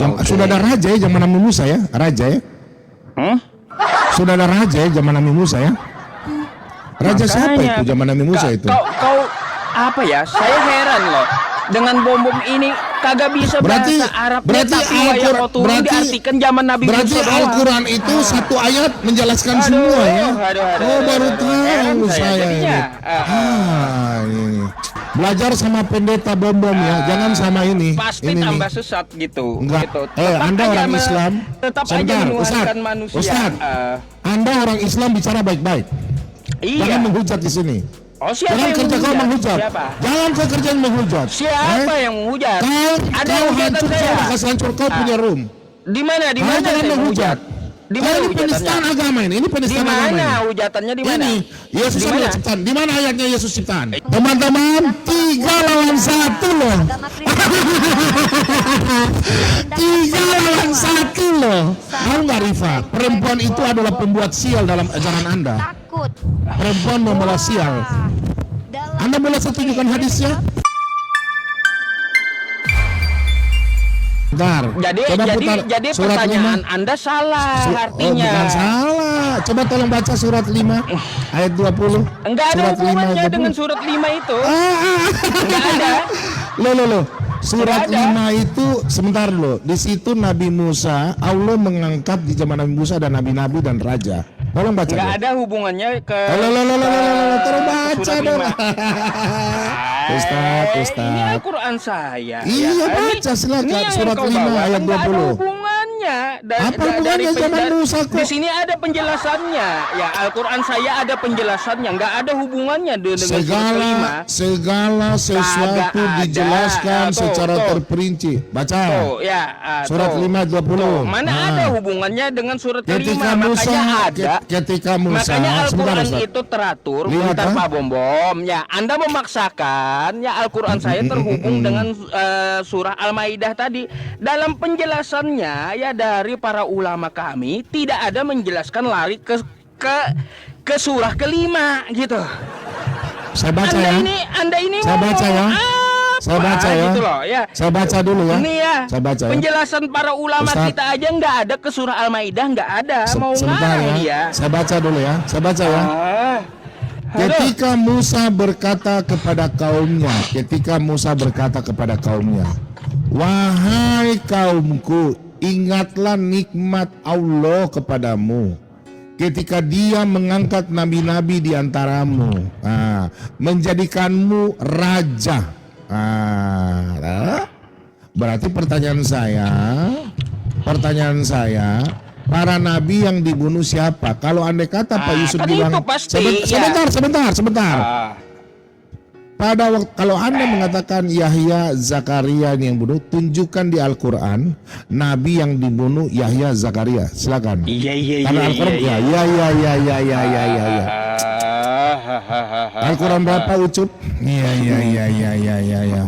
Sudah ada raja ya zaman Nabi Musa ya, raja ya. Sudah ada raja ya zaman Nabi Musa ya. Raja Makanya, siapa itu zaman Nabi Musa itu? Kau apa ya? Saya heran loh. Dengan bom ini kagak bisa Berarti- bahasa Arabnya, berarti tapi wayang Al-Quran- kau turun berarti- diartikan zaman Nabi Berarti Musa doang. Al-Quran itu satu ayat menjelaskan semua ya. Oh baru tahu saya ini. jadinya. Ini. Belajar sama pendeta bom-bom ya, jangan sama ini. Pasti ini tambah nih. sesat gitu. Enggak. Gitu. Anda aja orang Islam. Tetap aja Sebentar, menuhankan manusia. Ustaz. Anda orang Islam bicara baik-baik. Iya. Jangan menghujat di sini. Oh, siapa Jangan yang kerja kau menghujat. Siapa? Jangan kau kerjaan menghujat. Siapa yang menghujat? Kau Ada yang hujatan hancur, saya. saya kasih hancur kau punya room. Di mana? Di Kau mana jangan saya menghujat. Di Kau mana ini hujatannya? penistaan agama ini. Ini Di penistaan agama mana ini. hujatannya di mana? Ini Yesus Di adalah mana? ciptaan. Di mana ayatnya Yesus ciptaan? Teman-teman, 3 lawan 1 loh. 3 lawan 1 loh. Tahu nggak Rifa? Perempuan itu adalah pembuat sial dalam ajaran Anda. Takut. Perempuan membawa sial. Anda boleh tunjukkan hadisnya? Bentar. Coba putar Jadi surat pertanyaan 5. Anda salah artinya. Oh, bukan salah. Coba tolong baca surat 5 ayat 20. Enggak ada Surat 5 hubungannya ayat dengan 20. surat 5 itu. Enggak ada. Loh. Surat Nggak ada. 5 itu sebentar loh. Di situ Nabi Musa, Allah mengangkat di zaman Nabi Musa dan nabi-nabi dan raja. Tolong baca. Enggak deh. ada hubungannya ke Tolong baca surat dong. 5. Ustaz. Ini Al-Quran saya. Iya, ya. baca silakan. Ini yang Surat kau 5 bawa, ayat nggak ada 20. hubungannya. Apa hubungannya zaman Musa kok? Di sini ada penjelasannya. Ya, Al-Quran saya ada penjelasannya. Nggak ada hubungannya dengan surat 5. Segala sesuatu Kagak ada. dijelaskan Tuh, secara tuh. terperinci. Baca. Tuh, ya, Surat tuh. 5 20. Tuh, mana Nah. ada hubungannya dengan surat Ketika kelima? Musa, Makanya ada. ketika Musa, Makanya sebentar, Al-Quran Ustaz. itu teratur. Lihat, Bentar ah. Pak Bom. Ya, Anda memaksakan ya Al-Quran saya terhubung dengan surah Al-Maidah tadi. Dalam penjelasannya ya dari para ulama kami tidak ada menjelaskan lari ke surah kelima gitu. Saya baca ya. Anda ini Saya mau baca ya. ngomong Saya apa baca ya. gitu loh, ya. Saya baca dulu ya. Ini ya, Saya baca ya. penjelasan para ulama Ustaz. kita aja nggak ada ke surah Al-Maidah, nggak ada. Mau Sebentar ngarang ya. dia. Saya baca dulu ya. Saya baca ya. Ketika Musa berkata kepada kaumnya, wahai kaumku, ingatlah nikmat Allah kepadamu ketika Dia mengangkat nabi-nabi di antaramu, menjadikanmu raja. Berarti pertanyaan saya, para nabi yang dibunuh siapa? Kalau andai kata Pak Yusuf kan bilang, itu pasti, sebentar. Pada waktu kalau Anda mengatakan Yahya, Zakaria ini yang bunuh, tunjukkan di Al-Quran nabi yang dibunuh Yahya, Zakaria. Silakan. Iya. Karena Al-Quran ya. Al-Quran berapa Ucup? Iya.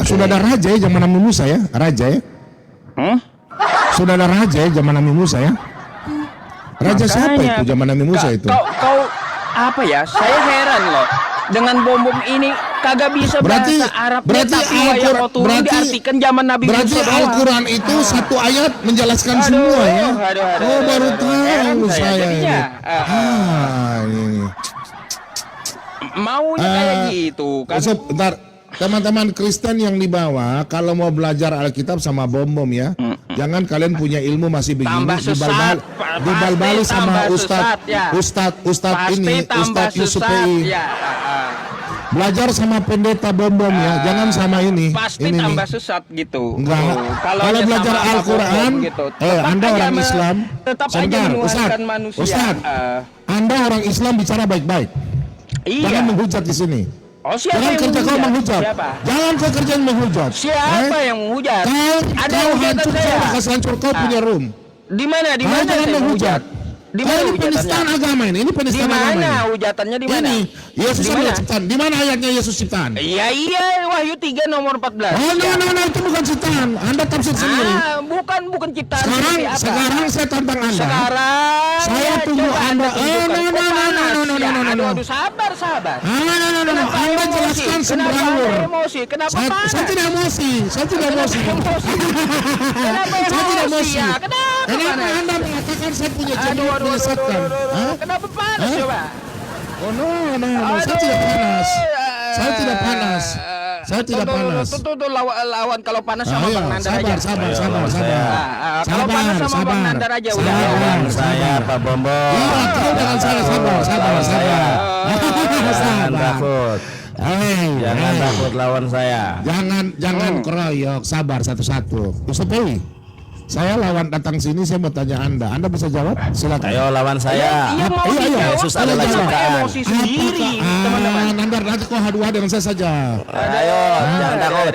Sudah ada raja ya zaman Nabi Musa ya, raja ya. Sudah ada raja ya zaman Nabi Musa ya. Raja siapa itu zaman Nabi Musa itu? Kau apa ya? Saya heran loh. Dengan bom ini kagak bisa Berarti- bahasa Arabnya, berarti tapi wayang Al-Quran- kau turun berarti- diartikan zaman Nabi Berarti Musa doang. Al-Quran itu satu ayat menjelaskan semua ya. Oh baru tahu saya ini. jadinya. Ini. Maunya kayak gitu kan. Ustaz, bentar. Teman-teman Kristen yang di bawah, kalau mau belajar Alkitab sama bom ya, jangan kalian punya ilmu masih begini, Tambah sesat, dibal-bali pasti sama tambah Ustadz, sesat, ya. Ustadz ini, Pasti tambah Ustadz Yusuf sesat, PI. ya. Belajar sama pendeta bom ya, jangan sama ini. Pasti ini tambah nih. sesat gitu. Enggak. Tuh, Kalau hanya belajar sama Al-Quran, bom gitu. Tetap Anda aja orang Islam. Tetap aja Sebentar, menuhankan manusia. Ustadz, Anda orang Islam bicara baik-baik. Iya. Jangan menghujat di sini. Oh, siapa Jangan yang kerja kau menghujat. Siapa? Jangan kau kerjaan menghujat. Siapa yang menghujat? Ada Kau hujatan hancur, saya. saya kasih hancur kau punya room. Di mana? Di Kau mana jangan saya menghujat. Di Kau mana ini hujatannya? penistaan agama ini. Ini Di penistaan agama mana ini. hujatannya di mana? Ini Yesus Di adalah mana? ciptaan. Di mana ayatnya Yesus ciptaan? Iya, Wahyu 3 nomor 14. Oh, no, itu bukan ciptaan. Anda tafsir sendiri. Bukan ciptaan Sekarang, seperti apa? sekarang saya tantang Anda. Sekarang Saya ya, tunggu coba Anda. tunjukkan. No. Kok panas ya? No. Aduh, sabar. No. Anda jelaskan Kenapa semberawur. Anda emosi? Kenapa panas? Saya tidak emosi. Saya tidak emosi. Kenapa Saya tidak emosi. ya? Kenapa Kenapa panas? Anda mengatakan saya punya Aduh, jenis menyesatkan? Hah? Kenapa panas Hah? coba? Oh, no. Saya tidak panas. Saya tidak panas. Saya tidak panas. Tuh, lawan kalau panas sama Bang Nandar aja. Sabar. Kalau panas sama Bang Nandar aja udah. Lawan saya Pak Bombong. Iya, kau dengan saya sabar. Jangan takut. Jangan takut lawan saya. Jangan keroyok, sabar satu-satu. Ustaz Pei, saya lawan datang sini, saya mau tanya Anda bisa jawab? Silakan. Ayo lawan saya. Iya, mau Iya. dijawab. Yesus Kalau adalah jangan ciptaan. emosi sendiri, teman-teman. Nandar, nanti kau hadua dengan saya saja. Ayo, jangan takut.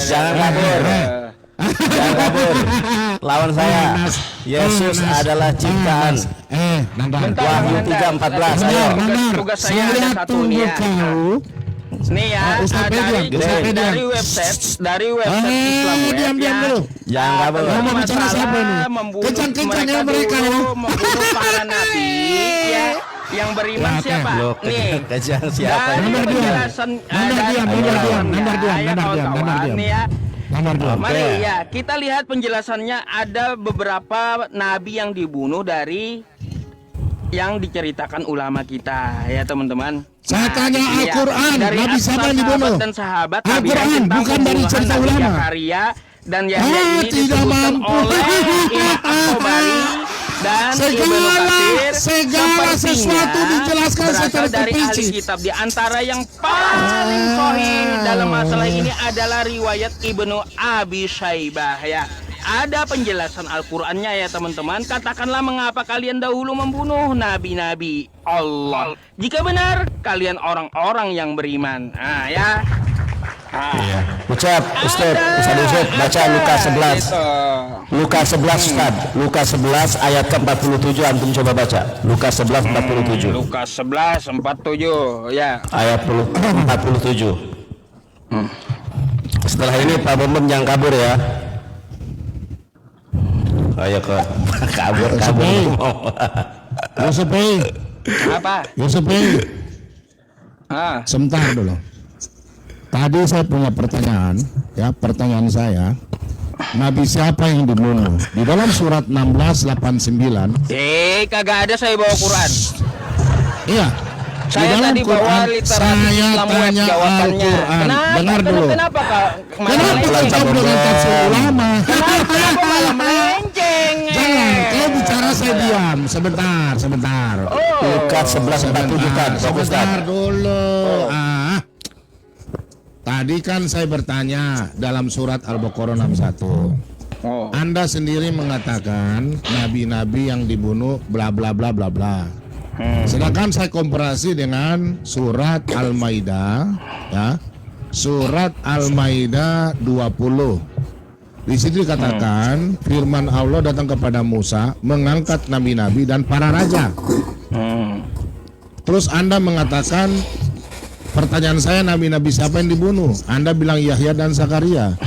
Jangan kabur. Jangan kabur. Lawan saya. Yesus adalah ciptaan. Nandar. Bentar, Wahyu Nandar. 3:14. Nandar, Ayo. Nandar, tugas saya ada saya satu tunggu nih ya. kau. Nih ya, Ustaz Pedian, Ustaz Pedian. dari website Islam Web Diam ya. dulu. Jangan kabur. Mau bicara siapa ini? Kencang-kencang ya mereka ya. Membunuh para nabi ya. Yang beriman Ya, oke. siapa? Loh, Nih. kejang siapa Dari ini? Nandar diam. penjelasan Nandar diam. Nandar diam. Mari ya, kita lihat penjelasannya. Ada beberapa nabi yang dibunuh dari yang diceritakan ulama kita ya teman-teman. Saya tanya di sini ya. Al-Quran, Dari nabi siapa yang dibunuh? sahabat dan sahabat Nabi Al-Quran, yang tentang bukan dari pembunuhan cerita Nabi ulama. Zakaria dan Yahya ini tidak disebutkan mampu. oleh Imam At-Tabari dan Ibnu Katsir segala sesuatu dijelaskan berasal secara dari ahli terperinci. kitab. Di antara yang paling sahih dalam masalah ini adalah riwayat Ibnu Abi Syaibah ya. Ada penjelasan Al-Qur'annya ya teman-teman. Katakanlah mengapa kalian dahulu membunuh nabi-nabi Allah. Jika benar kalian orang-orang yang beriman. Nah ya. Ucap, Ustaz baca Lukas 11. Lukas 11 Ustaz. Lukas 11 ayat ke-47 antum coba baca. Lukas 11:47. Lukas 11:47 ya. Ayat 47. Setelah ini Pak Bombom jangan kabur ya. Ayo kabur. Yusuf Pei, Apa? sebentar dulu. Tadi saya punya pertanyaan, ya pertanyaan saya. Nabi siapa yang dibunuh? Di dalam surat 16:89. Kagak ada saya bawa Quran. Iya. Saya tadi bawa literasi saya Islam Web tanya jawabannya. Al-Quran. Dengar dulu. Kenapa Kak? Kenapa kau dengan tafsir ulama? Kenapa malah melenceng? Jangan, kau bicara saya diam. Sebentar. Lukas 11:47 Ustaz. Fokus Ustaz. Sebentar dulu. Tadi kan saya bertanya dalam surat Al-Baqarah 61. Anda sendiri mengatakan nabi-nabi yang dibunuh bla bla bla bla bla. Sedangkan saya komparasi dengan surat Al-Maidah ya. Surat Al-Maidah 20. Di situ dikatakan firman Allah datang kepada Musa mengangkat nabi-nabi dan para raja. Terus Anda mengatakan pertanyaan saya nabi-nabi siapa yang dibunuh? Anda bilang Yahya dan Zakaria.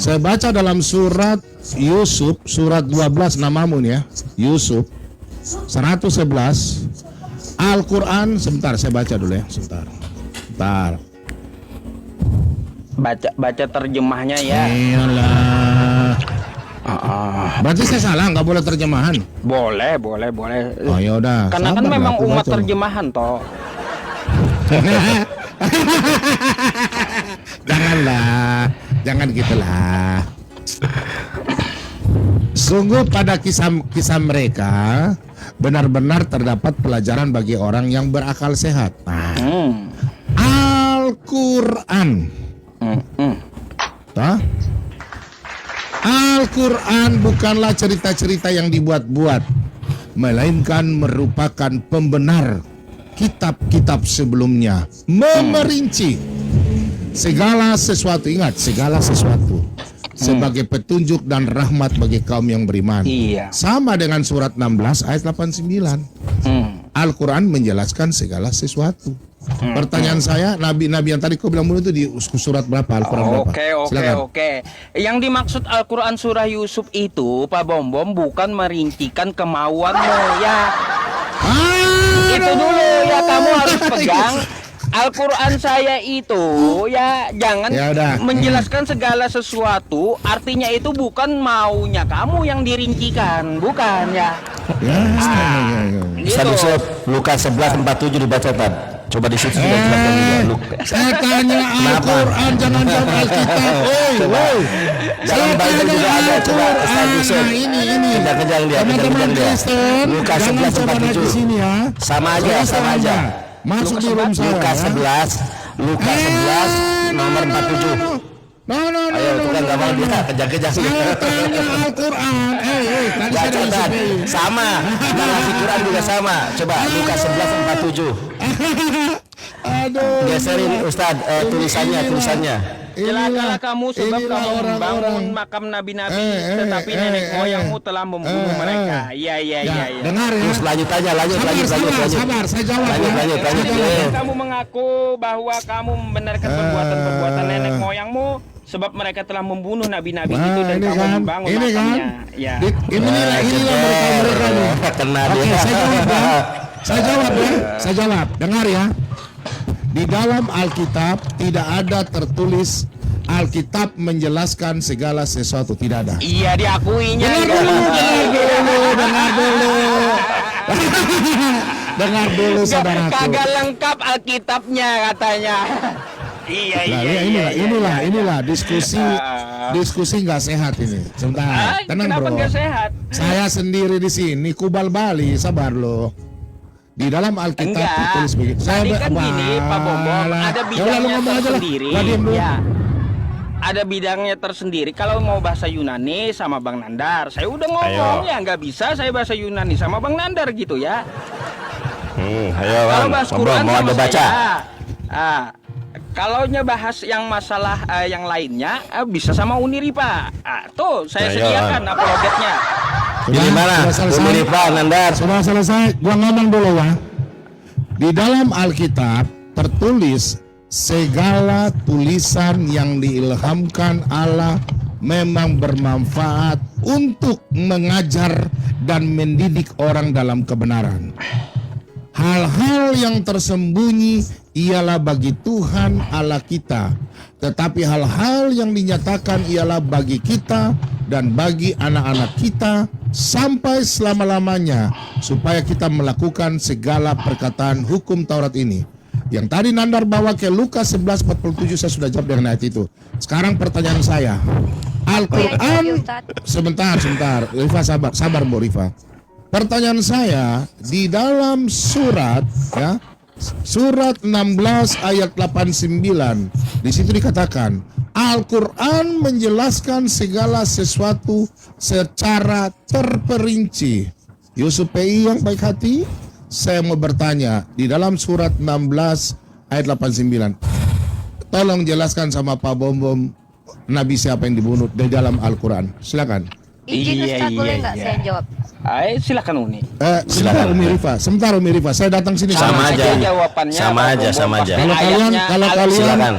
Saya baca dalam surat Yusuf surat 12 namamu nih ya. Yusuf 111 Al-Quran. Sebentar saya baca dulu ya. Sebentar. Baca terjemahnya ya. Iyalah. Berarti saya salah, nggak boleh terjemahan. Boleh. Oh ya udah. Karena kan sabar, memang aku umat baca. terjemahan toh. Jangan gitulah. Sungguh pada kisah mereka benar-benar terdapat pelajaran bagi orang yang berakal sehat. Al-Quran. Al-Quran bukanlah cerita-cerita yang dibuat-buat, melainkan merupakan pembenar kitab-kitab sebelumnya, memerinci segala sesuatu. Ingat, segala sesuatu sebagai petunjuk dan rahmat bagi kaum yang beriman. Iya. Sama dengan surat 16 ayat 89. Al-Quran menjelaskan segala sesuatu. Pertanyaan saya, nabi-nabi yang tadi kau bilang dulu itu di surat berapa? Al-Quran berapa? Oke. Yang dimaksud Al-Quran surah Yusuf itu, Pak Bom bukan merincikan kemauanmu ya. Itu dulu ya, kamu harus pegang Al-Quran saya itu ya, jangan menjelaskan segala sesuatu. Artinya itu bukan maunya kamu yang dirincikan, bukan ya. Ustaz Yusuf, Lukas 11:47 dibaca Tad. Coba di situ sudah jelaskan juga. Saya tanya Al-Quran, jangan jawab Alkitab. Dalam Bible juga ada. Coba Ustaz Yusuf. Ini. Kejar dia. Teman-teman Kristen, Lukas jangan coba naik di 11:47. sini ya. Sama aja. Masuk di room saya. Lukas 11 nomor 47. Ayo tukang gak mau dia kejar-kejar sih. Saya tanya Al-Quran. Tadi saya Baca Tad. Sama. Dalam Al-Quran juga sama. Coba Lukas 11:47. Aduh. Geserin Ustaz tulisannya. Celakalah kamu sebab kamu membangun makam nabi-nabi, tetapi nenek moyangmu telah membunuh mereka. Iya. Dengar ya. Terus lanjut. Sabar, saya jawab Lanjut. Kamu mengaku bahwa kamu membenarkan perbuatan nenek moyangmu, sebab mereka telah membunuh nabi-nabi itu dan kamu membangun makamnya. Ya. Inilah mereka nih. Kena Oke, dia. saya jawab. Dengar ya. Di dalam Alkitab tidak ada tertulis Alkitab menjelaskan segala sesuatu, tidak ada. Iya, diakuinya. Dengar dulu saudaraku. Kagak lengkap Alkitabnya katanya. Iya. Inilah diskusi nggak sehat ini. Sebentar, tenang kenapa bro. nggak sehat? Saya sendiri di sini, Kubal Bali, sabar lo. Di dalam Alkitab ditulis begitu. Tadi kan gini, Pak Bom, ada bidangnya tersendiri. Ya. Ada bidangnya tersendiri. Kalau mau bahasa Yunani sama Bang Nandar, saya udah ngomong ya nggak bisa saya bahasa Yunani sama Bang Nandar gitu ya. Ayo Kalau Bang, bahas Quran mau sama ada baca. Kalau bahas yang masalah yang lainnya bisa sama Uniripa. Tuh saya sediakan apologetnya. Di mana? Uniripa, Nandar. Sudah selesai. Gua ngomong dulu ya. Di dalam Alkitab tertulis segala tulisan yang diilhamkan Allah memang bermanfaat untuk mengajar dan mendidik orang dalam kebenaran. Hal-hal yang tersembunyi ialah bagi Tuhan Allah kita, tetapi hal-hal yang dinyatakan ialah bagi kita dan bagi anak-anak kita sampai selama-lamanya, supaya kita melakukan segala perkataan hukum Taurat ini. Yang tadi Nandar bawa ke Lukas 11:47 saya sudah jawab dengan ayat itu. Sekarang pertanyaan saya, Al-Quran, sebentar, Rifa sabar Bu Rifa. Pertanyaan saya, di dalam surat ya, surat 16 ayat 89, di situ dikatakan Al-Quran menjelaskan segala sesuatu secara terperinci. Yusuf PI yang baik hati, saya mau bertanya, di dalam surat 16 ayat 89, tolong jelaskan sama Pak Bom Nabi siapa yang dibunuh di dalam Al-Quran. Silakan. Izin Ustaz, boleh nggak saya jawab? Silakan Uni. Sebentar Umi Rifa, saya datang sini Sama aja. Jawabannya Sama aja. Kalau kalian Silakan.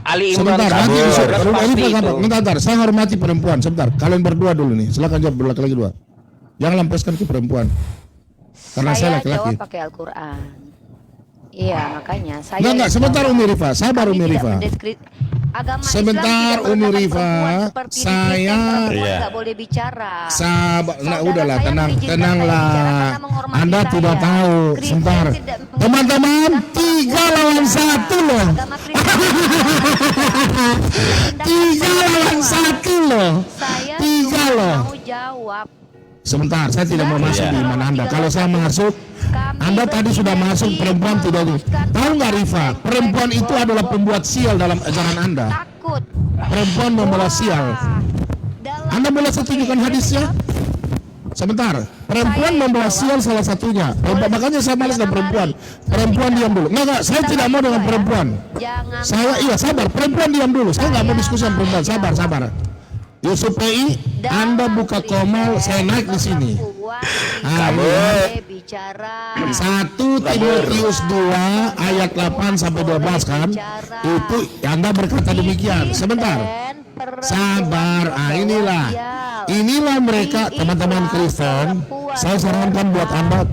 Ali Imran sebentar, pasti itu. Bentar, saya hormati perempuan. Sebentar, kalian berdua dulu nih. Silakan jawab laki-laki dua. Jangan lampiaskan ke perempuan. Karena saya laki-laki. Jawab pakai Al-Quran. Iya, makanya saya. Enggak, sebentar Umi Rifa. Sabar Umi Rifa. Sebentar Umi Rifa. Saya nggak boleh bicara. Sabar, nah udahlah, tenanglah. Anda tidak tahu. Sebentar. Teman-teman, 3 lawan 1 loh. 3 lawan 1 loh. 3 loh. Mau jawab. Sebentar, saya tidak mau masuk di mana Anda. Kalau saya masuk, Anda tadi sudah masuk, perempuan tidak. Tahu nggak Rifa? Perempuan itu adalah pembuat sial dalam ajaran Anda. Takut. Perempuan membawa sial. Anda boleh tunjukkan hadisnya? Sebentar, perempuan membawa sial salah satunya. Makanya saya malas dengan perempuan. Perempuan diam dulu. Enggak, saya tidak mau dengan perempuan. Sabar, perempuan diam dulu. Saya nggak mau diskusi dengan perempuan. Sabar. Yusuf PI, Anda buka komal, saya naik di sini. bicara. 1 Timotius 2 ayat 8 sampai 12 kan? Itu Anda berkata demikian. Sebentar. Sabar. Inilah mereka teman-teman Kristen. Saya sarankan buat Anda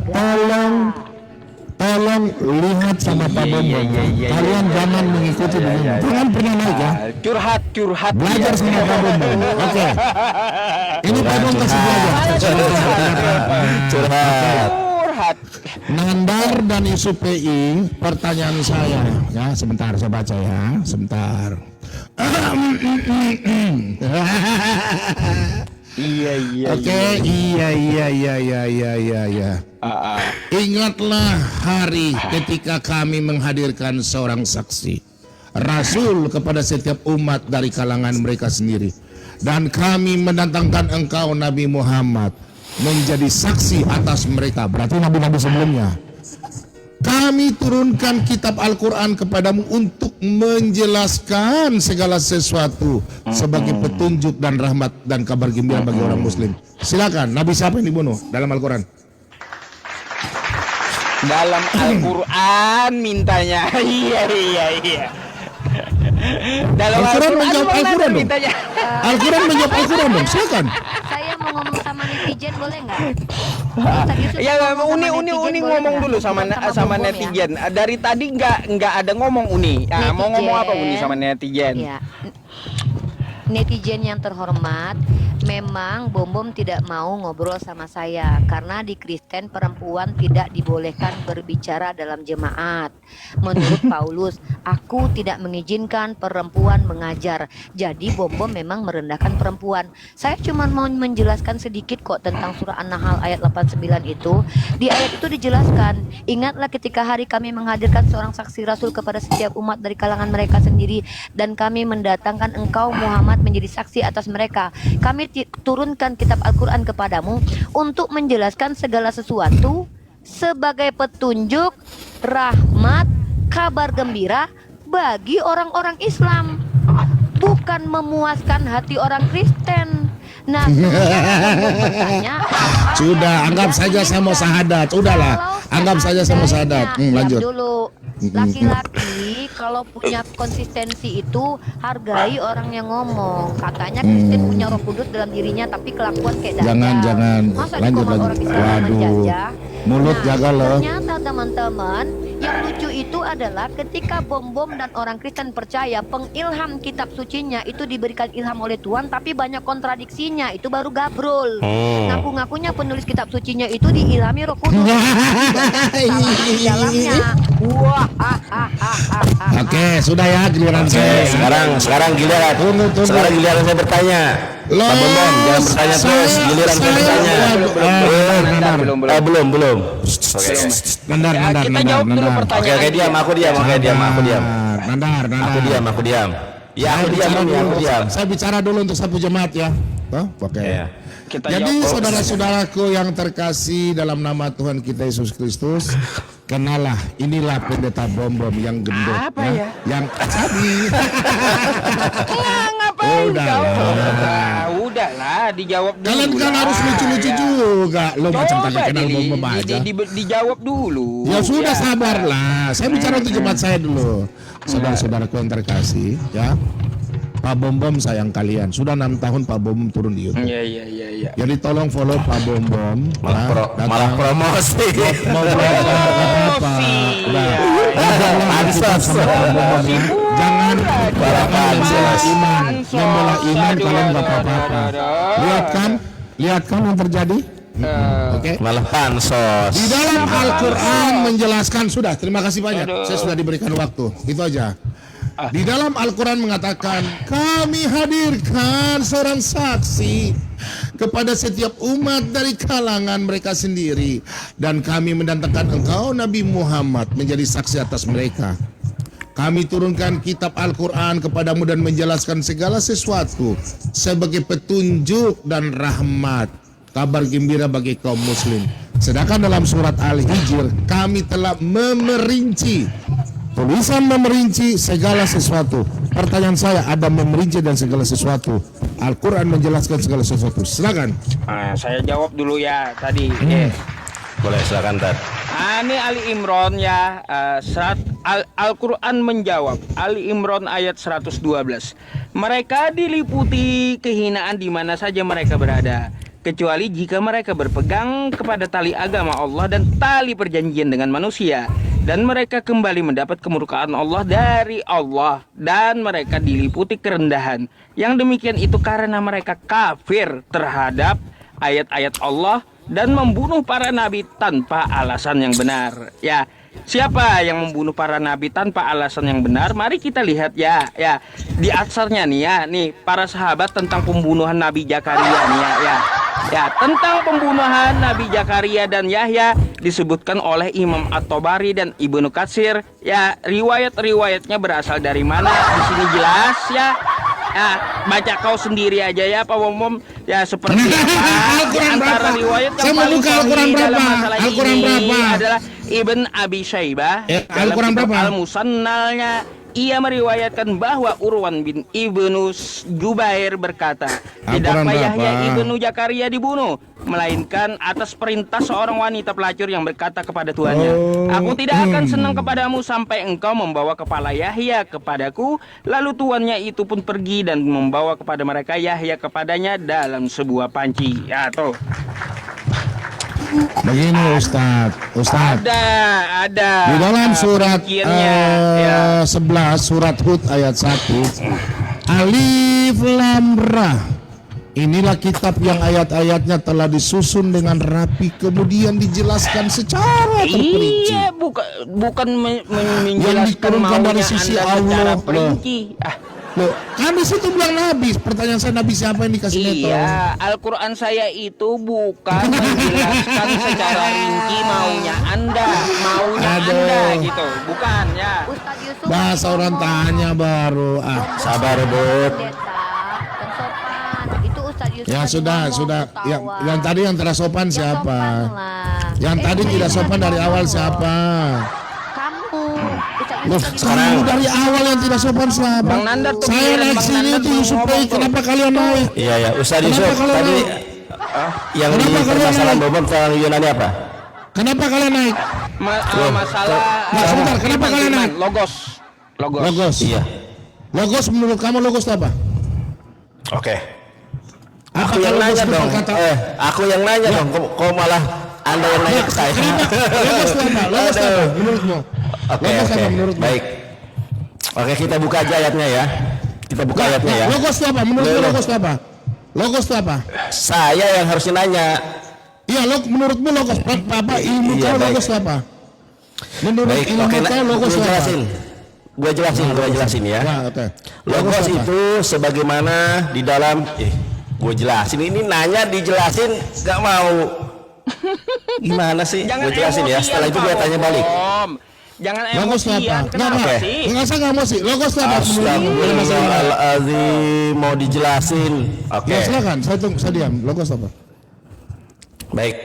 tolong lihat sama Pak Bombong. Kalian jangan mengikuti dia. Jangan pernah naik ya. Curhat. Belajar sama Pak Bombong. Oke. Ini Pak Bombong kasih belajar. Curhat. Nandar dan isu PI, pertanyaan saya ya, sebentar saya baca ya, sebentar. Iya. Oke, iya. Ingatlah hari ketika kami menghadirkan seorang saksi, Rasul kepada setiap umat dari kalangan mereka sendiri, dan kami mendatangkan engkau Nabi Muhammad menjadi saksi atas mereka. Berarti nabi-nabi sebelumnya. Kami turunkan kitab Al-Quran kepadamu untuk menjelaskan segala sesuatu sebagai petunjuk dan rahmat dan kabar gembira bagi orang muslim. Silakan, Nabi siapa yang dibunuh dalam Al-Quran? Dalam Al-Quran mintanya. Iya. Dalam Al-Quran menjawab Al-Quran dong. mintanya. Al-Quran menjawab Al-Quran dong. Silakan. Saya mau ngomong sama netizen boleh nggak? Ya, Uni ngomong dulu sama netizen. Dari tadi nggak ada ngomong Uni. Nah, mau ngomong apa Uni sama netizen? Ya. Netizen yang terhormat, memang Bom tidak mau ngobrol sama saya karena di Kristen perempuan tidak dibolehkan berbicara dalam jemaat. Menurut Paulus, aku tidak mengizinkan perempuan mengajar. Jadi Bom memang merendahkan perempuan. Saya cuma mau menjelaskan sedikit kok tentang surah An-Nahl ayat 89 itu. Di ayat itu dijelaskan, ingatlah ketika hari kami menghadirkan seorang saksi rasul kepada setiap umat dari kalangan mereka sendiri, dan kami mendatangkan engkau Muhammad menjadi saksi atas mereka. Kami turunkan kitab Al-Quran kepadamu untuk menjelaskan segala sesuatu sebagai petunjuk, rahmat, kabar gembira bagi orang-orang Islam, bukan memuaskan hati orang Kristen. Nah, bertanya, sudah, anggap saja saya mau syahadat. Udahlah, anggap saja saya mau syahadat. Lanjut dulu. Laki-laki kalau punya konsistensi itu hargai orang yang ngomong. Katanya Kristen punya Roh Kudus dalam dirinya tapi kelakuan kayak dajjal. Jangan. Masa Lanjut. orang Islam menjajah? Mulut jaga loh. Ternyata teman-teman, yang lucu itu adalah ketika Bom dan orang Kristen percaya pengilham kitab sucinya itu diberikan ilham oleh Tuhan, tapi banyak kontradiksinya. Itu baru gabrol. Ngaku-ngakunya penulis kitab sucinya itu diilhami Roh Kudus. Di dalamnya. Wah. Oke, sudah ya giliran saya. Sekarang giliran. Sekarang giliran saya bertanya. Pak Bom, jangan bertanya terus. Giliran saya bertanya. Belum. Nandar. Kita jawab dulu pertanyaan. Oke, diam. Aku diam. Nandar. Aku diam. Ya, aku diam. Saya bicara dulu untuk satu jemaat ya. Oke. Jadi saudara-saudaraku yang terkasih dalam nama Tuhan kita Yesus Kristus, kenalah, inilah pendeta Bom yang gendut. Apa ya? Yang tadi. Ngapain kau? Udahlah, dijawab dulu. Kalian kan harus lucu-lucu juga. Lo macam tanya kenal Bom aja. Dijawab dulu. Ya sudah, sabarlah. Saya bicara untuk jemaat saya dulu. Saudara-saudaraku yang terkasih, ya. Pak Bom sayang kalian. Sudah 6 tahun Pak Bom turun di YouTube. Iya. Jadi tolong follow Pak Bom. Malah promosi. Mau apa? Jangan membela iman kalau nggak apa-apa. Lihat kan yang terjadi. Oke. Malah pansos. Di dalam Al-Quran menjelaskan, sudah, terima kasih banyak. Saya sudah diberikan waktu. Itu aja. Di dalam Al-Quran mengatakan, kami hadirkan seorang saksi kepada setiap umat dari kalangan mereka sendiri, dan kami mendatangkan engkau Nabi Muhammad menjadi saksi atas mereka. Kami turunkan kitab Al-Quran kepadamu dan menjelaskan segala sesuatu sebagai petunjuk dan rahmat, kabar gembira bagi kaum muslim. Sedangkan dalam surat Al-Hijr kami telah memerinci. Tulisan memerinci segala sesuatu. Pertanyaan saya, ada memerinci dan segala sesuatu. Al-Quran menjelaskan segala sesuatu. Silakan. Saya jawab dulu ya tadi. Boleh, silakan Tad. Ini Ali Imran ya, Al-Quran menjawab. Ali Imran ayat 112. Mereka diliputi kehinaan di mana saja mereka berada, kecuali jika mereka berpegang kepada tali agama Allah dan tali perjanjian dengan manusia, dan mereka kembali mendapat kemurkaan Allah dari Allah, dan mereka diliputi kerendahan. Yang demikian itu karena mereka kafir terhadap ayat-ayat Allah dan membunuh para nabi tanpa alasan yang benar. Ya, siapa yang membunuh para nabi tanpa alasan yang benar? Mari kita lihat ya. Di aksarnya nih ya, nih para sahabat tentang pembunuhan Nabi Zakaria nih ya. Ya, tentang pembunuhan Nabi Zakaria dan Yahya disebutkan oleh Imam At-Tabari dan Ibnu Katsir. Ya, riwayat-riwayatnya berasal dari mana? Di sini jelas ya. Baca kau sendiri aja ya Pak Wom. Ya, seperti apa di antara riwayat yang paling sahih dalam masalah ini adalah Ibn Abi Syaibah dalam kitab Al-Musannalnya. Ia meriwayatkan bahwa Urwan bin Ibnu Jubair berkata, tidaklah Yahya ibnu Zakaria dibunuh, melainkan atas perintah seorang wanita pelacur yang berkata kepada tuannya, aku tidak akan senang kepadamu sampai engkau membawa kepala Yahya kepadaku. Lalu tuannya itu pun pergi dan membawa kepada mereka Yahya kepadanya dalam sebuah panci. Ya tuh. Begini Ustadz. Ada Di dalam surat ya. 11 surat Hud ayat 1, Alif Lam Ra. Inilah kitab yang ayat-ayatnya telah disusun dengan rapi, kemudian dijelaskan secara terperinci. Iya, bukan yang menjelaskan diturunkan dari maunya sisi Anda secara Allah. perinci. Loh, kan di situ bilang Nabi. Pertanyaan saya, Nabi siapa yang dikasih neto? Iya, Al-Quran saya itu bukan menjelaskan secara rinci maunya Anda gitu, bukan ya. Ustadz Yusuf, Bahasa orang tanya baru. Sabar, Bud. Itu Ustadz Yusuf. Ya sudah. Yang tadi yang tidak sopan siapa? Yang tadi tidak sopan dari awal siapa? Loh, kamu dari awal yang tidak sopan siapa? Bang Nandar tuh Saya naik sini itu Yusuf Bey, kenapa kalian naik? Iya, Ustaz Yusuf tadi yang di permasalahan Bobom tentang Yunani apa? Kenapa kalian naik? Masalah sebentar, kenapa kalian naik? Logos. Iya. Logos menurut kamu logos apa? Oke. Apa Aku yang logos nanya dong. berkata? Aku yang nanya dong. Kok malah Anda yang nanya ke saya? Logos apa? Logos apa menurutmu? Oke. Menurutmu? Baik. Oke, kita buka aja ayatnya ya. Kita buka ayatnya ya. Logos itu apa? Menurutmu logos itu apa? Logos itu apa? Saya yang harusnya nanya. Iya, menurutmu logos apa? Ilmu Iya, kau baik. logos itu apa? Menurut Baik, ilmu oke, kau logos itu apa? Gue jelasin ya. Ya, oke. Logos apa? itu sebagaimana di dalam gue jelasin. Ini nanya dijelasin gak mau. Gimana sih? Gue jelasin ya. Setelah itu gue tanya balik. Jangan Logos itu apa? emosian. Kenapa Oke. sih? Enggak usah nggak emosi. Logos itu apa? Astagfirullahaladzim, mau dijelasin. Oke. Ya silakan. Saya diam. Logos apa? Baik.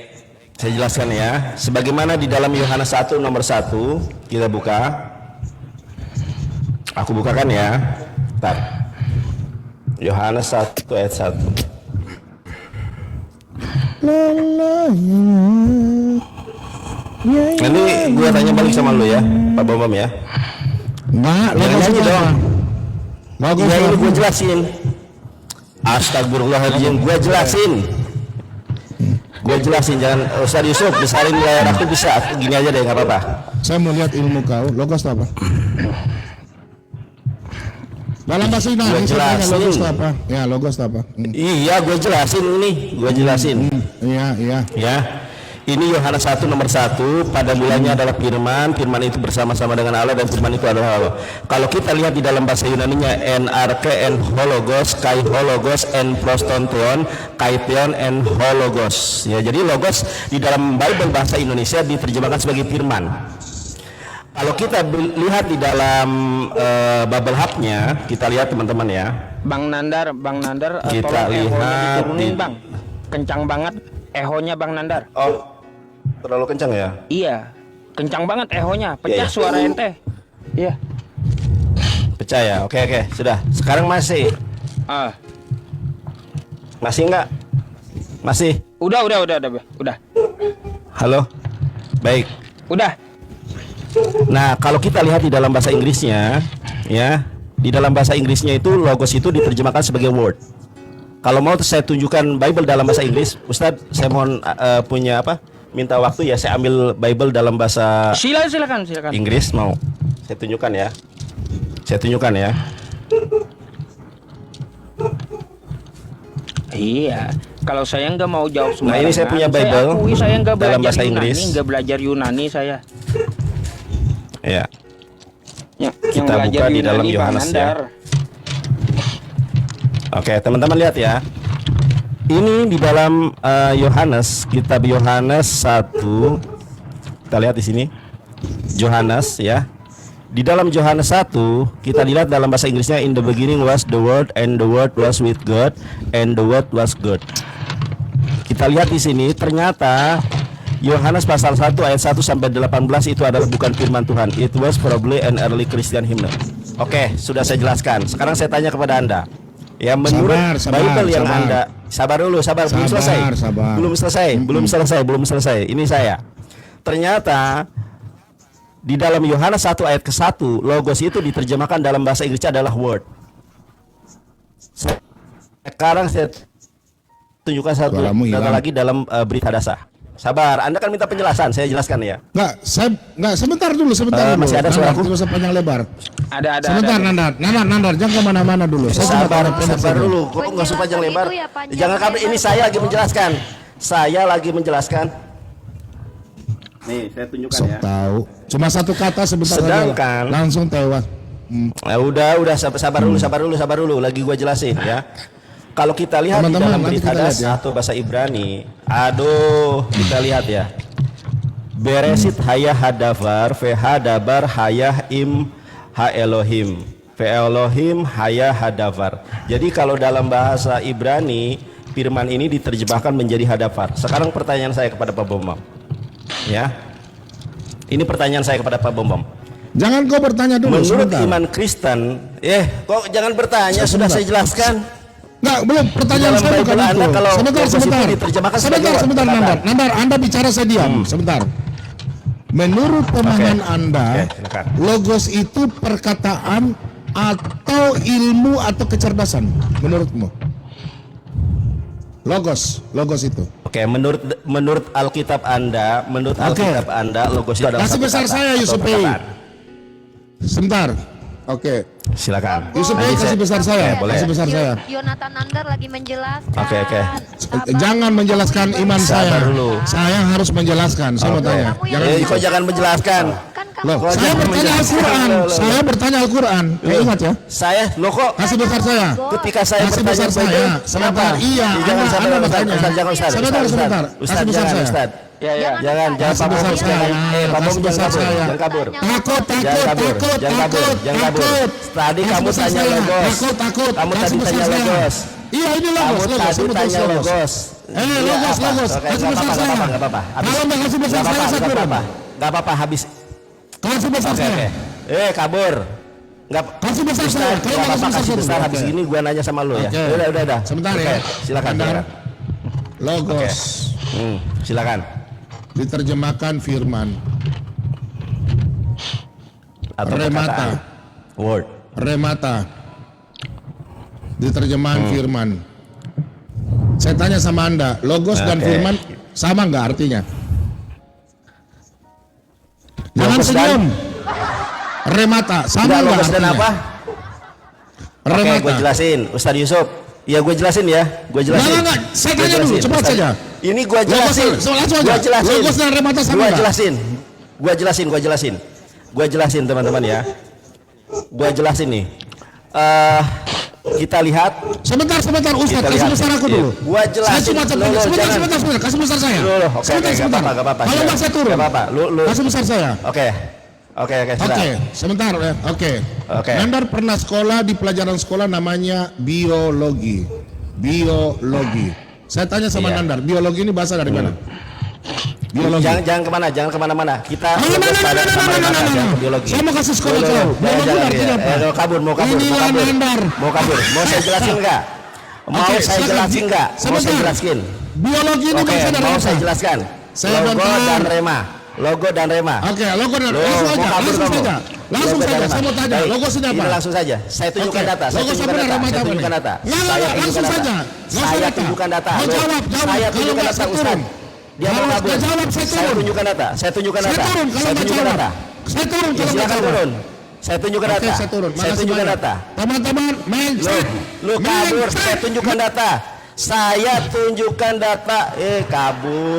Saya jelaskan ya. Sebagaimana di dalam Yohanes 1 nomor 1 kita buka. Aku bukakan ya. Bentar. Yohanes 1 ayat 1. Nanti gue tanya balik sama lu ya, Pak Bambam ya. Enggak, logos Nyanyi itu apa? dong. Logos Ya itu ini apa? gue jelasin. Astagfirullahaladzim, gue jelasin. Gue jelasin, jangan Ustaz Yusuf besarin layar aku bisa. Gini aja deh, nggak apa-apa. Saya mau lihat ilmu kau. Logos itu apa? Dalam bahasa Yunani saya tanya logos itu apa? Ya, logos itu apa? Iya, gue jelasin ini, gue jelasin. Iya. Ya, ini Yohanes 1 nomor 1. Pada mulanya adalah Firman, Firman itu bersama-sama dengan Allah dan Firman itu adalah Allah. Kalau kita lihat di dalam bahasa Yunaninya NRK en hologos, kai hologos en prostonton, kaitheon en hologos. Ya, jadi logos di dalam Bible bahasa Indonesia diterjemahkan sebagai Firman. Kalau kita lihat di dalam Bubble Hub-nya, kita lihat teman-teman ya. Bang Nandar, Kita tolong ehonya lihat diturunin di- Bang. Kencang banget ehonya Bang Nandar. Oh, terlalu kencang ya? Iya, kencang banget ehonya. Pecah Iya. suara ente. Iya. Percaya. Oke, sudah. Sekarang masih. Masih enggak? Masih. Udah. Halo. Baik. Udah. Nah, kalau kita lihat di dalam bahasa Inggrisnya, ya, di dalam bahasa Inggrisnya itu logos itu diterjemahkan sebagai word. Kalau mau saya tunjukkan Bible dalam bahasa Inggris, Ustadz, saya mohon punya apa? Minta waktu ya, saya ambil Bible dalam bahasa Silakan. Inggris mau. Saya tunjukkan ya. Iya. Kalau saya nggak mau jawab sembarangan. Nah, ini saya punya Bible Saya akui saya nggak dalam belajar bahasa Yunani, Inggris. nggak belajar Yunani saya. Ya. Yang Kita belajar buka di Yunani, dalam Bang Yohanes ya. Nandar. Oke, teman-teman lihat ya. Ini di dalam Yohanes, kitab Yohanes 1. Kita lihat di sini. Yohanes ya. Di dalam Yohanes 1, kita lihat dalam bahasa Inggrisnya, in the beginning was the word and the word was with God and the word was good. Kita lihat di sini ternyata Yohanes pasal 1 ayat 1 sampai 18 itu adalah bukan firman Tuhan. It was probably an early Christian hymn. Oke, sudah saya jelaskan. Sekarang saya tanya kepada Anda. Ya, menurut Bible yang Anda belum selesai. Ini saya. Ternyata di dalam Yohanes 1 ayat ke-1, logos itu diterjemahkan dalam bahasa Inggrisnya adalah word. Sekarang saya tunjukkan satu data lagi dalam berita dasar. Sabar, Anda kan minta penjelasan, saya jelaskan ya. Sebentar dulu. Masih ada suaraku? Tidak usah panjang lebar. Ada. Sebentar, Nandar, jangan kemana-mana dulu. Sabar dulu, kok nggak usah panjang lebar? Jangan kabur, ini saya lagi menjelaskan. Nih, saya tunjukkan ya. Tahu. Cuma satu kata sebentar Sedangkan saja. Langsung tewas. Nah, udah sabar dulu, lagi gua jelasin ya. Kalau kita lihat di dalam berita dasar atau bahasa Ibrani, kita lihat ya. Beresit hayah hadavar, hadabar hayah im ha Elohim, Elohim hayah hadavar. Jadi kalau dalam bahasa Ibrani, firman ini diterjemahkan menjadi hadavar. Sekarang pertanyaan saya kepada Pak Bombom. Ya. Ini pertanyaan saya kepada Pak Bombom. Jangan kau bertanya dulu. Menurut sebentar. iman Kristen, kok jangan bertanya, sudah saya jelaskan. Enggak, belum. Pertanyaan Dalam saya bukan Bible itu. Anda kalau Sebentar. diterjemahkan sebagai Sebentar, kata-kata. Nandar, Anda bicara saya diam. Sebentar. Menurut pemahaman Anda, silakan. logos itu perkataan atau ilmu atau kecerdasan menurutmu? Logos itu. Oke, menurut Alkitab Anda, Alkitab Anda, logos itu adalah kasih besar saya, Yusuf Pei. Sebentar. Oke. Silakan. Yusuf Pei kasih besar saya. boleh. Kasih besar saya. Yonatan Nandar lagi menjelaskan. Oke. Jangan menjelaskan iman saya. dulu. Saya harus menjelaskan. Saya mau tanya. Kok jangan menjelaskan? Loh, saya bertanya Al-Quran. Saya bertanya Al-Quran. Ingat ya. Saya, kok Kasih besar saya. ketika saya Kasih bertanya besar saya. Sebentar. Iya. Anda bertanya. Sebentar. Ustaz, Kasih besar jangan, saya. Ustaz. Jangan Kasih besar saya. Pak Bom, Kasih besar saya. jangan kabur. Takut. Jangan kabur. Tadi kamu tanya logos. Takut. Kamu Kasih tadi besar tanya saya. logos. Iya, ini Kamu logos. tadi tanya logos. Logos. Kasih besar saya. Enggak apa-apa. Kalau nggak kasih besar saya, saya turun. Enggak apa-apa, habis. Kasih besar saya. Kabur. Enggak. Kasih besar saya. Kalau nggak kasih Kasih besar saya. habis ini gua nanya sama lu ya. Oke. Udah. Sebentar ya. Silakan. Logos. Silakan. Diterjemahkan firman. Atau Remata. Word. Remata. Diterjemahan firman. Saya tanya sama Anda, logos dan firman sama nggak artinya? Jangan Logos senyum. Remata sama nggak Logos dan artinya? apa? Oke, Remata. gue jelasin, Ustaz Yusuf. Ya, gue jelasin ya. Gue jelasin. Enggak. Saya Gua tanya dulu, jelasin, cepat Ustaz. saja. Ini gue jelasin. Langsung aja. Gue jelasin. Logos dan remata sama Gue nggak? jelasin. Gue jelasin teman-teman ya. Gue jelasin nih. Kita lihat. Sebentar Ustaz, Kita kasih lihat. besar aku dulu. Gua jelasin. Saya cuma Lo, sebentar, jangan. kasih besar saya. Oke, Sebentar. gak apa-apa. Kalau nggak saya turun. Gak apa-apa. Lu. Kasih besar saya. Oke, sudah. Oke, sebentar ya. Oke. Oke. Nandar pernah sekolah di pelajaran sekolah namanya biologi. Saya tanya sama Iya. Nandar, biologi ini bahasa dari mana? Biologi. Jangan kemana-mana. Kita Nah, jangan ke biologi. Saya mau kasih sekolah kau. Biologi artinya apa? Mau kabur. Inilah nandar. Mau kabur. Mau saya jelasin enggak? Mau Oke, saya silakan. jelasin enggak? Mau saya Sebentar. jelaskan. Biologi ini Oke, maksudnya mau apa? saya jelaskan. Saya Logo bentar. dan rema. Logo dan rema. Oke, logo dan Loh, langsung mau aja, kabur langsung kamu? saja. Langsung Logo dan saja, rema. saya mau tanya, Baik, logo sudah apa? ini langsung saja. Saya tunjukkan Oke, data. Saya logo tunjukkan siapa data. dan rema Saya apa tunjukkan nih? data. Nggak, Saya langsung tunjukkan saja. data. Langsung Saya data. tunjukkan data. Mau Loh, jawab. Saya Kalau tunjukkan nggak, data, saya Ustaz. turun. Dia mau Kalau kabur. nggak jawab, saya Saya turun. tunjukkan data. Saya tunjukkan Saya data. turun kalau Saya nggak tunjukkan jawab. data. Saya turun Ya, kalau nggak silakan jawab. turun. Saya tunjukkan Oke, data. saya turun. Saya Makasih tunjukkan banyak. data. Teman-teman, Lu kabur. Saya tunjukkan data. Saya tunjukkan data. Kabur.